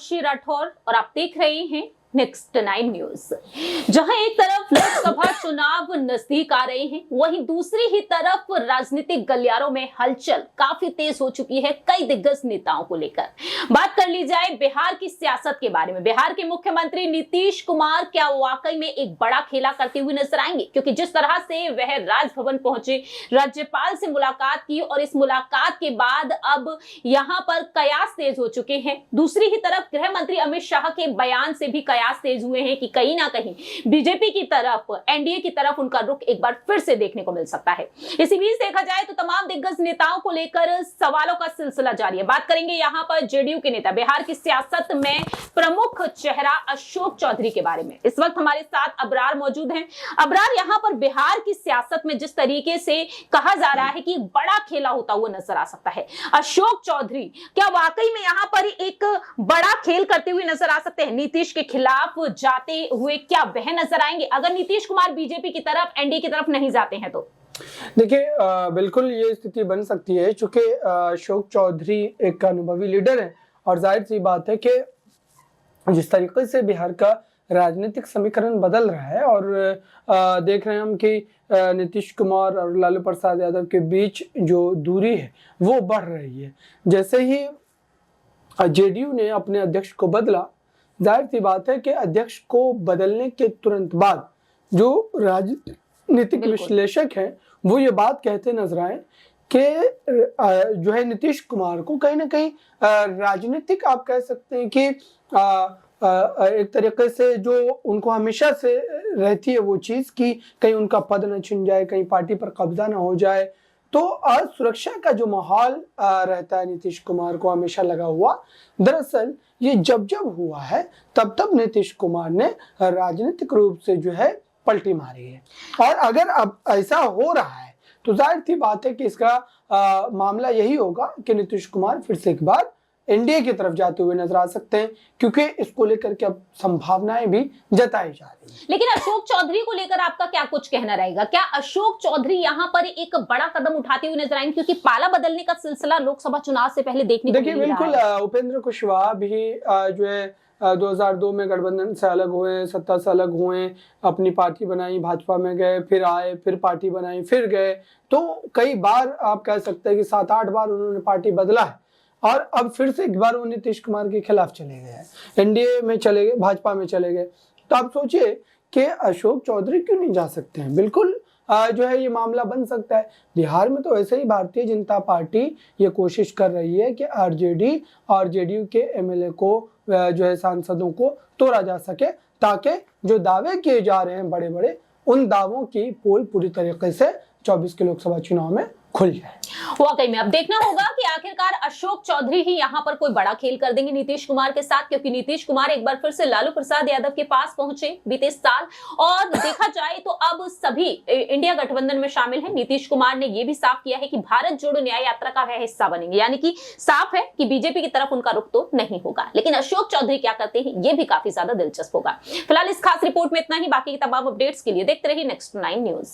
आरुषि राठौर और आप देख रहे हैं नेक्स्ट 9 न्यूज। जहां एक तरफ लोकसभा चुनाव नजदीक आ रहे हैं, वहीं दूसरी ही तरफ राजनीतिक गलियारों में हलचल काफी तेज हो चुकी है कई दिग्गज नेताओं को लेकर। बात कर ली जाए बिहार की सियासत के बारे में। बिहार के मुख्यमंत्री नीतीश कुमार क्या वाकई में एक बड़ा खेला करते हुए नजर आएंगे? क्योंकि जिस तरह से वह राजभवन पहुंचे, राज्यपाल से मुलाकात की और इस मुलाकात के बाद अब यहां पर कयास तेज हो चुके हैं। दूसरी ही तरफ गृह मंत्री अमित शाह के बयान से भी कयास तेज हुए हैं कि कहीं ना कहीं बीजेपी की तरफ, एनडीए की तरफ उनका रुख एक बार फिर से देखने को मिल सकता है। इसी बीच देखा जाए तो तमाम दिग्गज नेताओं को लेकर सवालों का सिलसिला जारी है। बात करेंगे यहां पर जेडीयू के नेता, बिहार की सियासत में प्रमुख चेहरा अशोक चौधरी के बारे में। इस वक्त हमारे साथ अबरार मौजूद हैं। अबरार, यहां पर बिहार की सियासत में जिस तरीके से कहा जा रहा है कि बड़ा खेला होता हुआ नजर आ सकता है, अशोक चौधरी क्या वाकई में यहां पर एक बड़ा खेल करते हुए नजर आ सकते हैं? नीतीश के खिलाफ जाते हुए क्या वह नजर आएंगे अगर नीतीश कुमार बीजेपी की तरफ, एनडीए की तरफ नहीं जाते हैं तो? देखिए, बिल्कुल ये स्थिति बन सकती है क्योंकि अशोक चौधरी एक अनुभवी लीडर है और जाहिर सी बात है कि जिस तरीके से बिहार का राजनीतिक समीकरण बदल रहा है और देख रहे हैं हम कि नीतीश कुमार और लालू प्रसाद यादव के बीच जो दूरी है वो बढ़ रही है। जैसे ही जेडीयू ने अपने अध्यक्ष को बदला, जाहिर सी बात है कि अध्यक्ष को बदलने के तुरंत बाद जो राजनीतिक विश्लेषक हैं वो ये बात कहते नजर आए कि जो है नीतीश कुमार को कहीं ना कहीं राजनीतिक, आप कह सकते हैं कि एक तरीके से जो उनको हमेशा से रहती है वो चीज कि कहीं उनका पद न छिन जाए, कहीं पार्टी पर कब्जा न हो जाए, तो सुरक्षा का जो माहौल रहता है नीतीश कुमार को हमेशा लगा हुआ। दरअसल ये जब हुआ है तब नीतीश कुमार ने राजनीतिक रूप से जो है पलटी मारी है। और अगर अब ऐसा हो रहा है तो जाहिर सी बात है कि इसका मामला यही होगा कि नीतीश कुमार फिर से एक बार एनडीए की तरफ जाते हुए नजर आ सकते हैं, क्योंकि इसको लेकर के अब संभावनाएं भी जताई जा रही हैं। लेकिन अशोक चौधरी को लेकर आपका क्या कुछ कहना रहेगा? क्या अशोक चौधरी यहां पर एक बड़ा कदम उठाते हुए नजर आएंगे? क्योंकि पाला बदलने का सिलसिला लोकसभा चुनाव से पहले देखने को मिल रहा है। बिल्कुल, उपेंद्र कुशवाहा भी जो है 2002 में गठबंधन से अलग हुए, सत्ता से अलग हुए, अपनी पार्टी बनाई, भाजपा में गए, फिर आए, फिर पार्टी बनाई, फिर गए, तो कई बार आप कह सकते हैं कि 7-8 बार उन्होंने पार्टी बदला है। और अब फिर से एक बार वो नीतीश कुमार के खिलाफ चले गए हैं, एनडीए में चले गए, भाजपा में चले गए। तो आप सोचिए कि अशोक चौधरी क्यों नहीं जा सकते हैं? बिल्कुल जो है ये मामला बन सकता है। बिहार में तो वैसे ही भारतीय जनता पार्टी ये कोशिश कर रही है कि आरजेडी और जेडीयू के एमएलए को जो है सांसदों को तोड़ा जा सके, ताकि जो दावे किए जा रहे हैं बड़े बड़े, उन दावों की पोल पूरी तरीके से 24 के लोकसभा चुनाव में खुल जाए। वाकई में अब देखना होगा कि आखिरकार अशोक चौधरी ही यहां पर कोई बड़ा खेल कर देंगे नीतीश कुमार के साथ, क्योंकि नीतीश कुमार एक बार फिर से लालू प्रसाद यादव के पास पहुंचे बीते साल, और देखा जाए तो अब सभी इंडिया गठबंधन में शामिल हैं। नीतीश कुमार ने यह भी साफ किया है कि भारत जोड़ो न्याय यात्रा का वह हिस्सा बनेंगे, यानी कि साफ है कि बीजेपी की तरफ उनका रुख तो नहीं होगा। लेकिन अशोक चौधरी क्या करते हैं यह भी काफी ज्यादा दिलचस्प होगा। फिलहाल इस खास रिपोर्ट में इतना ही। बाकी की तमाम अपडेट्स के लिए देखते रहिए नेक्स्ट 9 न्यूज।